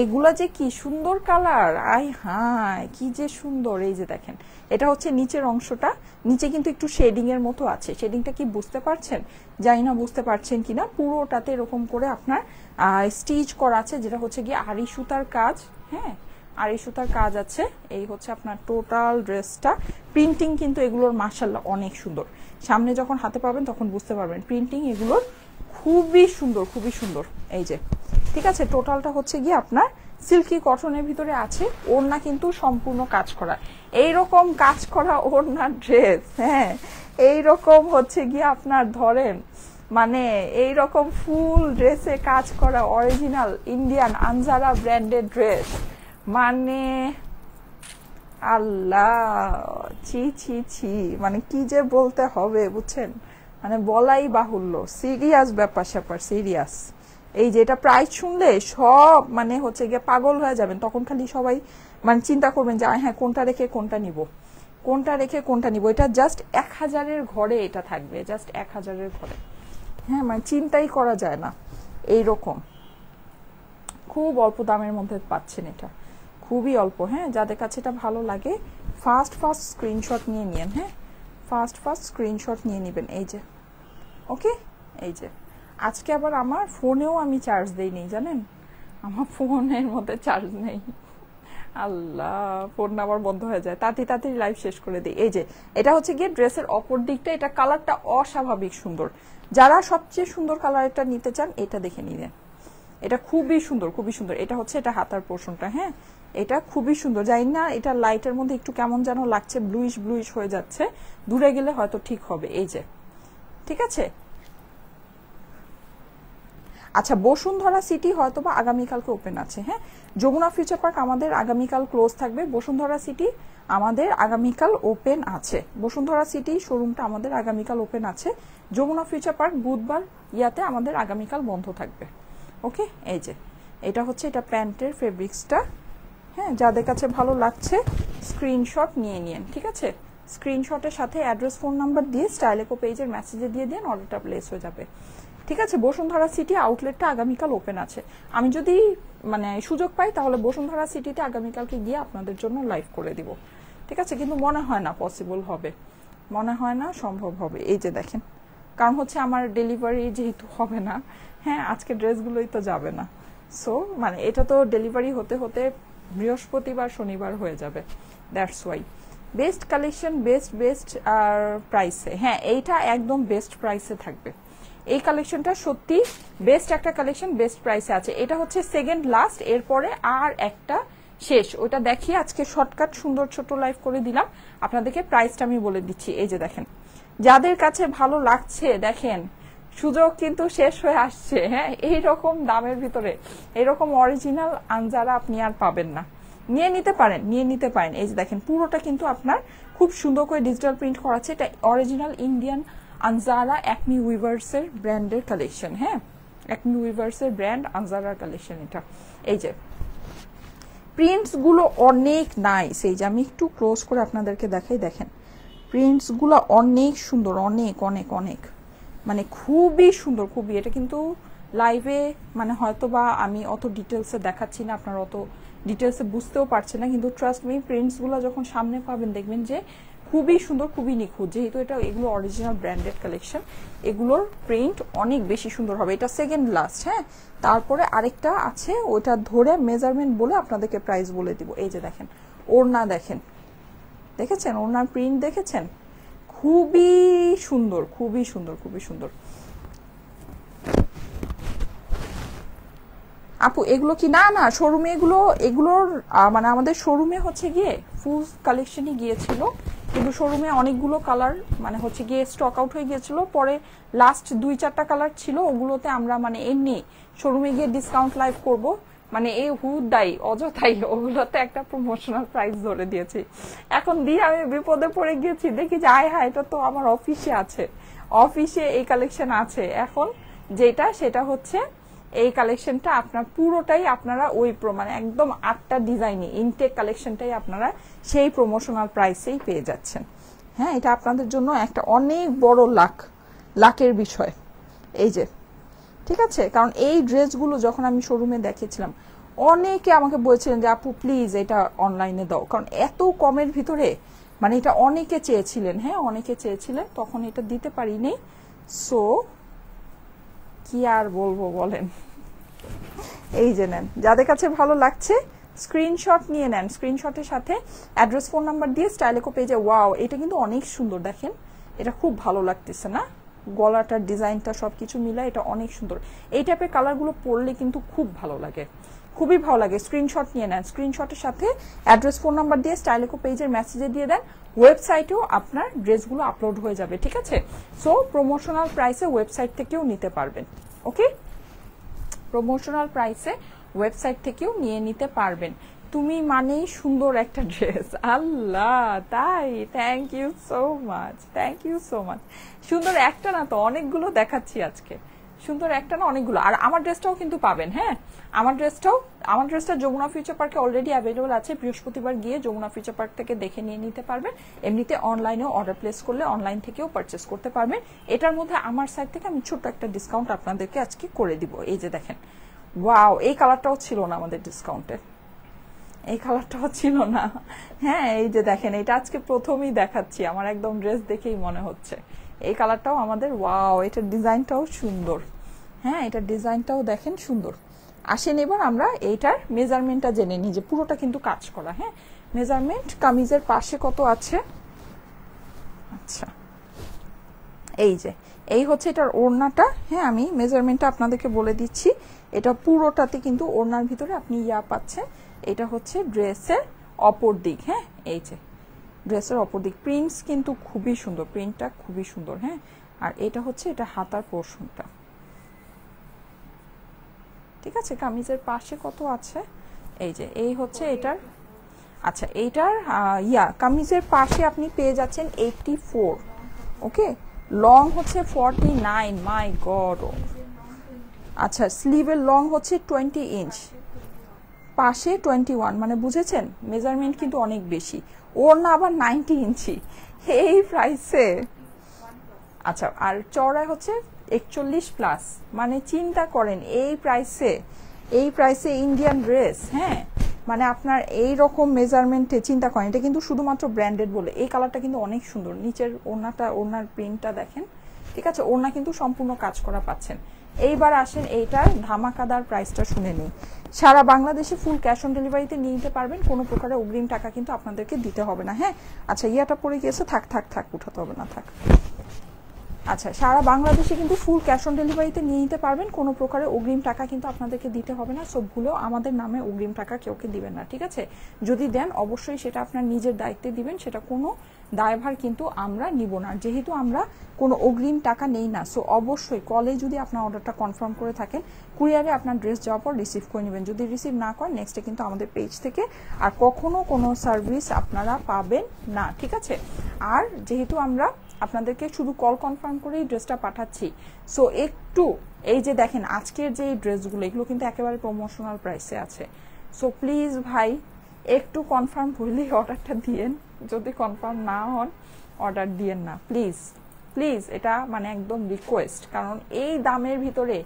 এগুলা যে কি সুন্দর কালার, আই হায় কি যে সুন্দর। এই যে দেখেন, এটা হচ্ছে নিচের অংশটা, নিচে কিন্তু একটু শেডিং এর মতো আছে, শেডিংটা কি বুঝতে পারছেন? জানি না বুঝতে পারছেন কিনা। পুরোটাতে এরকম করে আপনার স্টিচ করা আছে, যেটা হচ্ছে গিয়ে আড়ি সুতার কাজ, হ্যাঁ আড়ি সুতার কাজ আছে। এই হচ্ছে আপনার টোটাল ড্রেসটা। প্রিন্টিং কিন্তু এগুলোর মাশাআল্লাহ অনেক সুন্দর, সামনে যখন হাতে পাবেন তখন বুঝতে পারবেন প্রিন্টিং এগুলোর খুবই সুন্দর, খুবই সুন্দর। এই যে, ঠিক আছে, টোটালটা হচ্ছে গিয়ে আপনার সিল্কি কটনের ভিতরে আছে। ওড়না কিন্তু সম্পূর্ণ কাজ করা, এইরকম কাজ করা ওড়না ড্রেস, হ্যাঁ এইরকম হচ্ছে গিয়ে আপনার ধরেন মানে এইরকম ফুল ড্রেসে কাজ করা original Indian Anjara branded dress, মানে আল্লাহ, ছি ছি ছি, মানে কি যে বলতে হবে বুঝছেন, মানে বলাই বাহুল্য, সিরিয়াস ব্যাপার স্যাপার, সিরিয়াস। এই যে এটা প্রাইস শুনলে সব মানে হচ্ছে গিয়ে পাগল হয়ে যাবেন, তখন খালি সবাই মানে চিন্তা করবেন যে হ্যাঁ কোনটা রেখে কোনটা নিব, কোনটা রেখে কোনটা নিব। এটা জাস্ট 1000-এর ঘরে এটা থাকবে, জাস্ট 1000-এর ঘরে, হ্যাঁ মানে চিন্তাই করা যায় না। এইরকম খুব অল্প দামের মধ্যে পাচ্ছেন, এটা খুবই অল্প। হ্যাঁ যাদের কাছে এটা ভালো লাগে ফার্স্ট ফার্স্ট স্ক্রিনশট নিয়ে নিন, হ্যাঁ ফার্স্ট ফার্স্ট স্ক্রিনশট নিয়ে নেবেন। এই যে ওকে, এই যে আজকে আবার আমার ফোনেও আমি চার্জ দেই নেই, জানেন আমার ফোনের মধ্যে চার্জ নেই, আল্লাহ ফোন আবার বন্ধ হয়ে যায়, তাড়াতাড়ি লাইভ শেষ করে দিই। এই যে এটা হচ্ছে গিয়ে ড্রেসের অপর দিকটা, এটা কালারটা অস্বাভাবিক সুন্দর। যারা সবচেয়ে সুন্দর কালার এটা নিতে চান এটা দেখে নিলেন, এটা খুবই সুন্দর, খুবই সুন্দর। এটা হচ্ছে এটা হাতার পোর্শনটা, হ্যাঁ এটা খুবই সুন্দর। জানি না এটা লাইটের মধ্যে একটু কেমন যেন লাগছে, ব্লুইশ ব্লুইশ হয়ে যাচ্ছে, দূরে গেলে হয়তো ঠিক হবে। এই যে ঠিক আছে। আচ্ছা বসুন্ধরা সিটি হয়তো বা আগামীকালকে ওপেন আছে, হ্যাঁ যমুনা ফিউচার পার্ক আমাদের আগামীকাল ক্লোজ থাকবে, বসুন্ধরা সিটি আমাদের আগামীকাল ওপেন আছে, বসুন্ধরা সিটি শোরুমটা আমাদের আগামীকাল ওপেন আছে। যমুনা ফিউচার পার্ক বুধবার ইয়াতে আমাদের আগামীকাল বন্ধ থাকবে। ওকে, এই যে এটা হচ্ছে এটা প্যান্টের ফেব্রিক্সটা, হ্যাঁ যাদের কাছে ভালো লাগছে স্ক্রিনশট নিয়ে নিন, ঠিক আছে? স্ক্রিনশটের সাথে অ্যাড্রেস ফোন নাম্বার দিয়ে স্টাইলেকো পেজের মেসেজে দিয়ে দেন, অর্ডারটা প্লেস হয়ে যাবে, ঠিক আছে? বসুন্ধরা সিটি আউটলেটটা আগামীকাল ওপেন আছে। আমি যদি মানে সুযোগ পাই তাহলে বসুন্ধরা সিটিতে আগামীকালকে গিয়ে আপনাদের জন্য লাইভ করে দিব, ঠিক আছে? কিন্তু মনে হয় না পসিবল হবে, মনে হয় না সম্ভব হবে। এই যে দেখেন, কারণ হচ্ছে আমার ডেলিভারি যেহেতু হবে না, হ্যাঁ আজকে ড্রেসগুলোই তো যাবে না, সো মানে এটা তো ডেলিভারি হতে হতে বৃহস্পতিবার শনিবার হয়ে যাবে, that's why. Best collection, best আর প্রাইসে, হ্যাঁ এইটা একদম বেস্ট প্রাইসে থাকবে। এই কালেকশনটা সত্যি বেস্ট একটা কালেকশন, বেস্ট প্রাইসে আছে। এটা হচ্ছে সেকেন্ড লাস্ট, এরপরে আর একটা শেষ, ওটা দেখিয়ে আজকে শর্টকাট সুন্দর ছোট লাইভ করে দিলাম আপনাদেরকে। প্রাইসটা আমি বলে দিচ্ছি, এই যে দেখেন, যাদের কাছে ভালো লাগছে দেখেন সুযোগ কিন্তু শেষ হয়ে আসছে, হ্যাঁ এইরকম দামের ভিতরে এরকম অরিজিনাল আনজারা আপনি আর পাবেন না, নিয়ে নিতে পারেন, নিয়ে নিতে পারেন। এই যে দেখেন পুরোটা কিন্তু আপনার খুব সুন্দর করে ডিজিটাল প্রিন্ট করা আছে, এটা অরিজিনাল ইন্ডিয়ান আনজারা একমি উইভার্সের ব্র্যান্ডের কালেকশন, হ্যাঁ একমি উইভার্সের ব্র্যান্ড আনজারার কালেকশন এটা। এই যে প্রিন্টস গুলো অনেক নাইস, এই যে আমি একটু ক্লোজ করে আপনাদেরকে দেখাই, দেখেন প্রিন্টস গুলো অনেক সুন্দর, অনেক অনেক অনেক মানে খুবই সুন্দর, খুবই। এটা কিন্তু লাইভে মানে হয়তো বা আমি অত ডিটেলসে দেখাচ্ছি না, আপনারা অত ডিটেলসে বুঝতেও পারছেন না, কিন্তু ট্রাস্ট মি প্রিন্টস গুলো যখন সামনে পাবেন দেখবেন যে খুবই সুন্দর, খুবই নিখুঁত, যেহেতু এটা এগুলো অরিজিনাল ব্র্যান্ডেড কালেকশন, এগুলোর প্রিন্ট অনেক বেশি সুন্দর হবে। এটা সেকেন্ড লাস্ট, হ্যাঁ। তারপরে আরেকটা আছে, ওটা ধরে মেজারমেন্ট বলে আপনাদেরকে প্রাইস বলে দিব। এই যে দেখেন ওড়না, দেখেন, দেখেছেন ওড়নার প্রিন্ট দেখেছেন, খুবই সুন্দর, খুবই সুন্দর, খুবই সুন্দর। আপু এগুলো কি? না না, শোরুমে এগুলোর মানে আমাদের শোরুমে হচ্ছে গিয়ে ফুল কালেকশনই গিয়েছিল, কিন্তু শোরুমে অনেকগুলো কালার মানে হচ্ছে গিয়ে স্টক আউট হয়ে গিয়েছিল। পরে লাস্ট 2-4টা কালার ছিল, ওগুলোতে আমরা মানে এমনি শোরুমে গিয়ে ডিসকাউন্ট লাইভ করব, মানে এই হুদাই অযথাই ওগুলোতে একটা প্রমোশনাল প্রাইস ধরে দিয়েছি। এখন দিয়ে আমি বিপদে পড়ে গিয়েছি, দেখি যে আয় হায়, এটা তো আমার অফিসে আছে, অফিসে এই কালেকশন আছে। এখন যেটা সেটা হচ্ছে এই কালেকশনটা আপনার পুরোটাই আপনারা ওই মানে একদম 8টা ডিজাইনে ইনটেক কালেকশনটাই আপনারা সেই প্রমোশনাল প্রাইসেই পেয়ে যাচ্ছেন। হ্যাঁ, এটা আপনাদের জন্য একটা অনেক বড় লাকের বিষয়। এই যে, ঠিক আছে, কারণ এই ড্রেসগুলো যখন আমি শোরুমে দেখেছিলাম, অনেকে আমাকে বলছিলেন যে আপু প্লিজ এটা অনলাইনে দাও, কারণ এত কমের ভিতরে মানে এটা অনেকে চেয়েছিলেন। হ্যাঁ, অনেকে চেয়েছিলেন, তখন এটা দিতে পারিনি। সো কি আর বলবো বলেন। এই যে নেন, যাদের কাছে ভালো লাগছে স্ক্রিনশট নিয়ে নেন, স্ক্রিনশটের সাথে অ্যাড্রেস ফোন নাম্বার দিয়ে স্টাইলেকো পেজে। ওয়াও, এটা কিন্তু অনেক সুন্দর, দেখেন এটা খুব ভালো লাগতেছে না? গলাটার ডিজাইনটা সবকিছু মিলে এটা অনেক সুন্দর। এই টাইপের কালারগুলো পরলে কিন্তু খুব ভালো লাগে, খুবই ভালো লাগে। স্ক্রিনশট নিয়ে নেন, স্ক্রিনশটের সাথে অ্যাড্রেস ফোন নাম্বার দিয়ে স্টাইলেকো পেজের মেসেজে দিয়ে দেন, ওয়েবসাইটেও আপনার ড্রেসগুলো আপলোড হয়ে যাবে, ঠিক আছে? সো প্রমোশনাল প্রাইসে ওয়েবসাইট থেকেও নিতে পারবেন। ওকে, প্রমোশনাল প্রাইসে ওয়েবসাইট থেকেও নিয়ে নিতে পারবেন। তুমি মানেই সুন্দর একটা ড্রেস, আল্লাহ তাই, thank you so much, thank you so much. সুন্দর একটা না তো, অনেকগুলো দেখাচ্ছি আজকে, সুন্দর একটা না অনেকগুলো। আর আমার ড্রেসটাও কিন্তু পাবেন, হ্যাঁ, আমার ড্রেসটা যমুনা ফিউচার পার্কে অলরেডি অ্যাভেলেবল আছে। বৃহস্পতিবার গিয়ে যমুনা ফিউচার পার্ক থেকে দেখে নিয়ে নিতে পারবেন। এমনিতে অনলাইনেও অর্ডার প্লেস করলে অনলাইন থেকেও পারচেস করতে পারবেন। এটার মধ্যে আমার সাইড থেকে আমি ছোট্ট একটা ডিসকাউন্ট আপনাদেরকে আজকে করে দিব। এই যে দেখেন, ওয়াও, এই কালারটাও ছিল না আমাদের ডিসকাউন্টে, এই কালারটাও ছিল না। হ্যাঁ, এই যে দেখেন, এটা আজকে প্রথমেই দেখাচ্ছি, আমার একদম ড্রেস দেখেই মনে হচ্ছে। এই কালারটাও আমাদের, ওয়াও, এটার ডিজাইনটাও সুন্দর। হ্যাঁ, এটার ডিজাইনটাও দেখেন সুন্দর। আসেন এবার আমরা এইটার মেজারমেন্টটা জেনে নিই, যে পুরোটা কিন্তু কাজ করা। হ্যাঁ, মেজারমেন্ট কামিজের পাশে কত আছে। আচ্ছা, এই যে এই হচ্ছে এটার ওড়নাটা। হ্যাঁ, আমি মেজারমেন্টটা আপনাদেরকে বলে দিচ্ছি। এটা পুরোটাতে কিন্তু ওড়নার ভিতরে আপনি পাচ্ছেন। এটা হচ্ছে ড্রেসের অপর দিক। হ্যাঁ, এই যে ড্রেসের অপর দিক, প্রিন্টস কিন্তু খুবই সুন্দর, প্রিন্টটা খুবই সুন্দর। হ্যাঁ, আর এটা হচ্ছে এটা হাতার পোর্শনটা, ঠিক আছে। কামিজের পাশে কত আছে, এই যে এই হচ্ছে এটার। আচ্ছা, এইটার কামিজের পাশে আপনি পেয়ে যাচ্ছেন 84। ওকে, লং হচ্ছে 49, মাই গড। আচ্ছা, স্লিভের লং হচ্ছে 20 ইঞ্চ, পাশে 21, মানে বুঝেছেন মেজারমেন্ট কিন্তু অনেক বেশি। ওড়না আবার 90 ইঞ্চি এই প্রাইসে। আচ্ছা, আর চওড়ায় হচ্ছে 41 প্লাস, মানে চিন্তা করেন এই প্রাইসে ইন্ডিয়ান ড্রেস। হ্যাঁ, মানে আপনার এই রকম মেজারমেন্টে চিন্তা করেন, এটা কিন্তু শুধুমাত্র ব্র্যান্ডেড বলে। এই কালারটা কিন্তু অনেক সুন্দর, নিচের ওড়নার প্রিন্টটা দেখেন, ঠিক আছে। ওড়না কিন্তু সম্পূর্ণ কাজ করা পাচ্ছেন। এইবার আসেন এইটার ধামাকাদার প্রাইসটা শুনে নিই। সারা বাংলাদেশে ফুল ক্যাশ অন ডেলিভারিতে নিয়ে নিতে পারবেন, কোনো প্রকারের অগ্রিম টাকা কিন্তু আপনাদেরকে দিতে হবে না। হ্যাঁ, আচ্ছা, ইয়াটা পড়ে গিয়েছে, থাক উঠাতে হবে না, থাক। আচ্ছা, সারা বাংলাদেশে কিন্তু ফুল ক্যাশ অন ডেলিভারিতে নিয়ে নিতে পারবেন, কোনো প্রকারের অগ্রিম টাকা কিন্তু আপনাদেরকে দিতে হবে না। সব ভুলেও আমাদের নামে অগ্রিম টাকা কেউকে দিবেন না, ঠিক আছে। যদি দেন অবশ্যই সেটা আপনার নিজের দায়িত্বে দিবেন, সেটা কোনো দায়ভার কিন্তু আমরা নিব না, যেহেতু আমরা কোনো অগ্রিম টাকা নেই না। সো অবশ্যই কলে যদি আপনার অর্ডারটা কনফার্ম করে থাকেন, কুরিয়ারে আপনার ড্রেস যাওয়ার পর রিসিভ করে নেবেন। যদি রিসিভ না করেন, নেক্সটে কিন্তু আমাদের পেজ থেকে আর কখনো কোনো সার্ভিস আপনারা পাবেন না, ঠিক আছে। আর যেহেতু আমরা আপনাদেরকে শুধু কল কনফার্ম করেই ড্রেসটা পাঠাচ্ছি, সো একটু এই যে দেখেন আজকের যে ড্রেসগুলো, এগুলো কিন্তু একেবারে প্রমোশনাল প্রাইসে আছে। সো প্লিজ ভাই, একটু কনফার্ম হইলেই অর্ডারটা দিয়েন, যদি কনফার্ম না হন অর্ডার দিয়েন না, প্লিজ প্লিজ, এটা মানে একদম রিকোয়েস্ট। কারণ এই দামের ভিতরে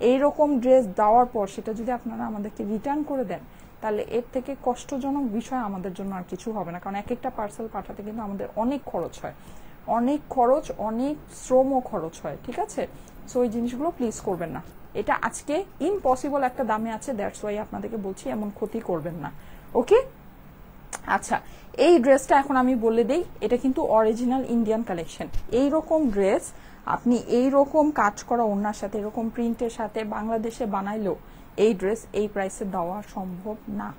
এইরকম ড্রেস দেওয়ার পর সেটা যদি আপনারা আমাদেরকে রিটার্ন করে দেন, তাহলে এর থেকে কষ্টজনক বিষয় আমাদের জন্য আর কিছু হবে না, কারণ এক একটা পার্সেল পাঠাতে কিন্তু আমাদের অনেক খরচ হয়, অনেক খরচ, অনেক শ্রমও খরচ হয়, ঠিক আছে? সো ওই জিনিসগুলো প্লিজ করবেন না। এটা আজকে ইম্পসিবল একটা দামে আছে, দ্যাটস ওয়াই আপনাদেরকে বলছি, এমন ক্ষতি করবেন না, ওকে? আচ্ছা, এই ড্রেসটা এখন আমি বলে দেই, এটা কিন্তু অরিজিনাল ইন্ডিয়ান কালেকশন। এইরকম ড্রেস আপনি এইরকম কাজ করা ওড়নার সাথে, এরকম প্রিন্টের সাথে বাংলাদেশে বানাইলেও এই ড্রেস এই প্রাইসে দেওয়া সম্ভব না,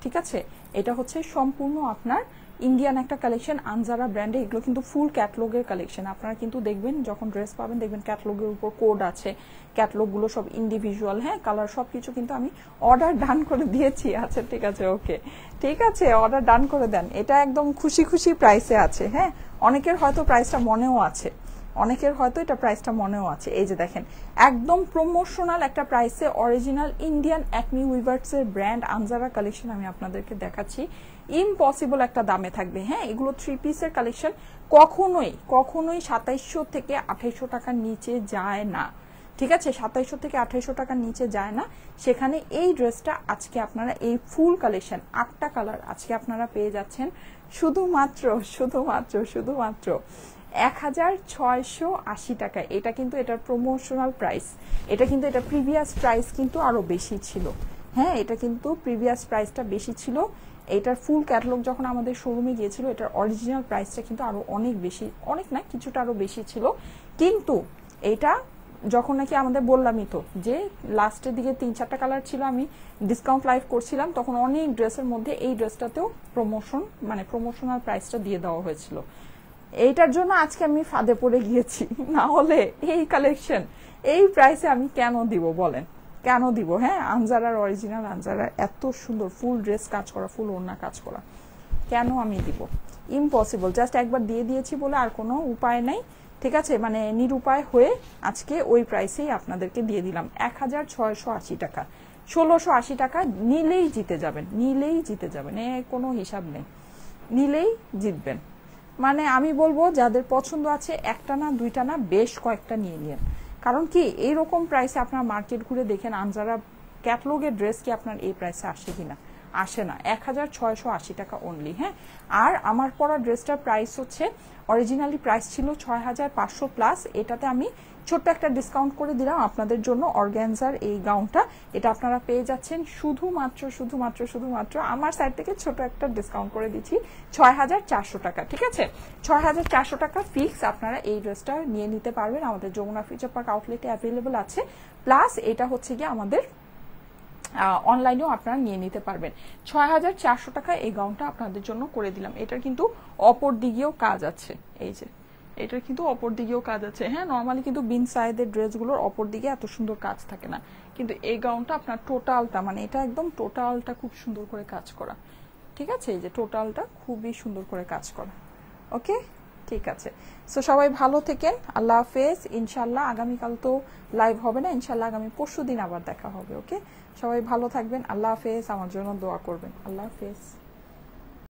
ঠিক আছে? এটা হচ্ছে সম্পূর্ণ আপনার ইন্ডিয়ান একটা কালেকশন, আনজারা ব্র্যান্ডে। এগুলো কিন্তু ফুল ক্যাটলগের কালেকশন। আপনারা কিন্তু দেখবেন যখন ড্রেস পাবেন, দেখবেন ক্যাটলগের উপর কোড আছে, ক্যাটলগুলো সব ইন্ডিভিজুয়াল, হ্যাঁ, কালার সবকিছু কিন্তু আমি অর্ডার ডান করে দিয়েছি। আচ্ছা ঠিক আছে, ওকে, ঠিক আছে, অর্ডার ডান করে দেন। এটা একদম খুশি খুশি প্রাইসে আছে, হ্যাঁ। অনেকের হয়তো প্রাইসটা মনেও আছে, অনেকের হয়তো এটা প্রাইসটা মনেও আছে। এই যে দেখেন, একদম প্রমোশনাল একটা প্রাইসে অরিজিনাল ইন্ডিয়ান অ্যাকমি উইভার্সের ব্র্যান্ড আনজারা কালেকশন আমি আপনাদেরকে দেখাচ্ছি। ইম্পসিবল একটা দামে থাকবে, হ্যাঁ। এগুলো 3 পিসের কালেকশন, কখনোই কখনোই 2700 থেকে 2800 টাকার নিচে যায় না, ঠিক আছে? 2700 থেকে 2800 টাকার নিচে যায় না। সেখানে এই ড্রেসটা আজকে আপনারা, এই ফুল কালেকশন 8টা কালার আজকে আপনারা পেয়ে যাচ্ছেন শুধুমাত্র শুধুমাত্র শুধুমাত্র 1680 টাকা। এটা কিন্তু এটার প্রমোশনাল প্রাইস, এটা কিন্তু এটা প্রিভিয়াস প্রাইস কিন্তু আরো বেশি ছিল, হ্যাঁ। এটা কিন্তু প্রিভিয়াস প্রাইসটা বেশি ছিল। এটার ফুল ক্যাটালগ যখন আমাদের শোরুমে গিয়েছিল, এটার অরিজিনাল প্রাইসটা কিন্তু আরো অনেক বেশি, অনেক না কিছুটা আরো বেশি ছিল। কিন্তু এটা যখন নাকি আমাদের, বললামই তো যে লাস্টের দিকে 3-4টা কালার ছিল, আমি ডিসকাউন্ট লাইভ করছিলাম, তখন অনেক ড্রেসের মধ্যে এই ড্রেসটাতেও প্রমোশন, মানে প্রমোশনাল প্রাইসটা দিয়ে দেওয়া হয়েছিল। এইটার জন্য আজকে আমি ফাঁদে পড়ে গিয়েছি, না হলে এই কালেকশন এই প্রাইসে আমি কেন দিব বলেন, কেন দিব? হ্যাঁ, আনজারার অরিজিনাল আনজারার এত সুন্দর ফুল ড্রেস কাজ করা, ফুল ওড়না কাজ করা, কেন আমি দিব? ইম্পসিবল। জাস্ট একবার দিয়ে দিয়েছি বলে আর কোনো উপায় নাই, ঠিক আছে? মানে নিরুপায় হয়ে আজকে ওই প্রাইসেই আপনাদেরকে দিয়ে দিলাম 1680 টাকা। 1680 টাকা নিলেই জিতে যাবেন, নিলেই জিতে যাবেন, কোনো হিসাব নেই, নিলেই জিতবেন। মানে আমি বলবো যাদের পছন্দ আছে, একটা না দুইটা না বেশ কয়েকটা নিয়ে নিন। কারণ কি, এইরকম প্রাইসে আপনার মার্কেট ঘুরে দেখেন আনজারা ক্যাটলগের ড্রেস কি আপনার এই প্রাইসে আসে কিনা, আসে না। 1680 টাকা অনলি, হ্যাঁ। আর আমার পরা ড্রেসটার প্রাইস হচ্ছে, অরিজিনালি প্রাইস ছিল 6500 প্লাস, এটাতে আমি ছোট্ট একটা ডিসকাউন্ট করে দিলাম আপনাদের জন্য। অর্গানজার এই গাউনটা, এটা আপনারা পেয়ে যাচ্ছেন শুধুমাত্র শুধুমাত্র শুধুমাত্র আমার সাইড থেকে ছোট একটা ডিসকাউন্ট করে দিচ্ছি 6400 টাকা, ঠিক আছে? 6400 টাকা ফিক্স আপনারা এই ড্রেসটা নিয়ে নিতে পারবেন, আমাদের যমুনা ফিউচার পার্ক আউটলেটে অ্যাভেলেবল আছে। প্লাস এটা হচ্ছে গিয়ে আমাদের অনলাইনেও আপনারা নিয়ে নিতে পারবেন। 6400 টাকা এই গাউনটা আপনাদের জন্য করে দিলাম। এটার কিন্তু অপর দিকেও কাজ আছে, এই যে এটার কিন্তু অপর দিকেও কাজ আছে, হ্যাঁ। নর্মালি কিন্তু বিন সাইদের ড্রেসগুলোর অপর দিকে এত সুন্দর কাজ থাকে না, কিন্তু এই গাউনটা আপনার টোটালটা, মানে এটা একদম টোটালটা খুব সুন্দর করে কাজ করা, ঠিক আছে? এই যে টোটালটা খুবই সুন্দর করে কাজ করা, ওকে, ঠিক আছে। সো সবাই ভালো থেকেন, আল্লাহ হাফেজ। ইনশাল্লাহ আগামীকাল তো লাইভ হবে না, ইনশাল্লাহ আগামী পরশুদিন আবার দেখা হবে, ওকে? সবাই ভালো থাকবেন, আল্লাহ হাফেজ। আমার জন্য দোয়া করবেন, আল্লাহ হাফেজ।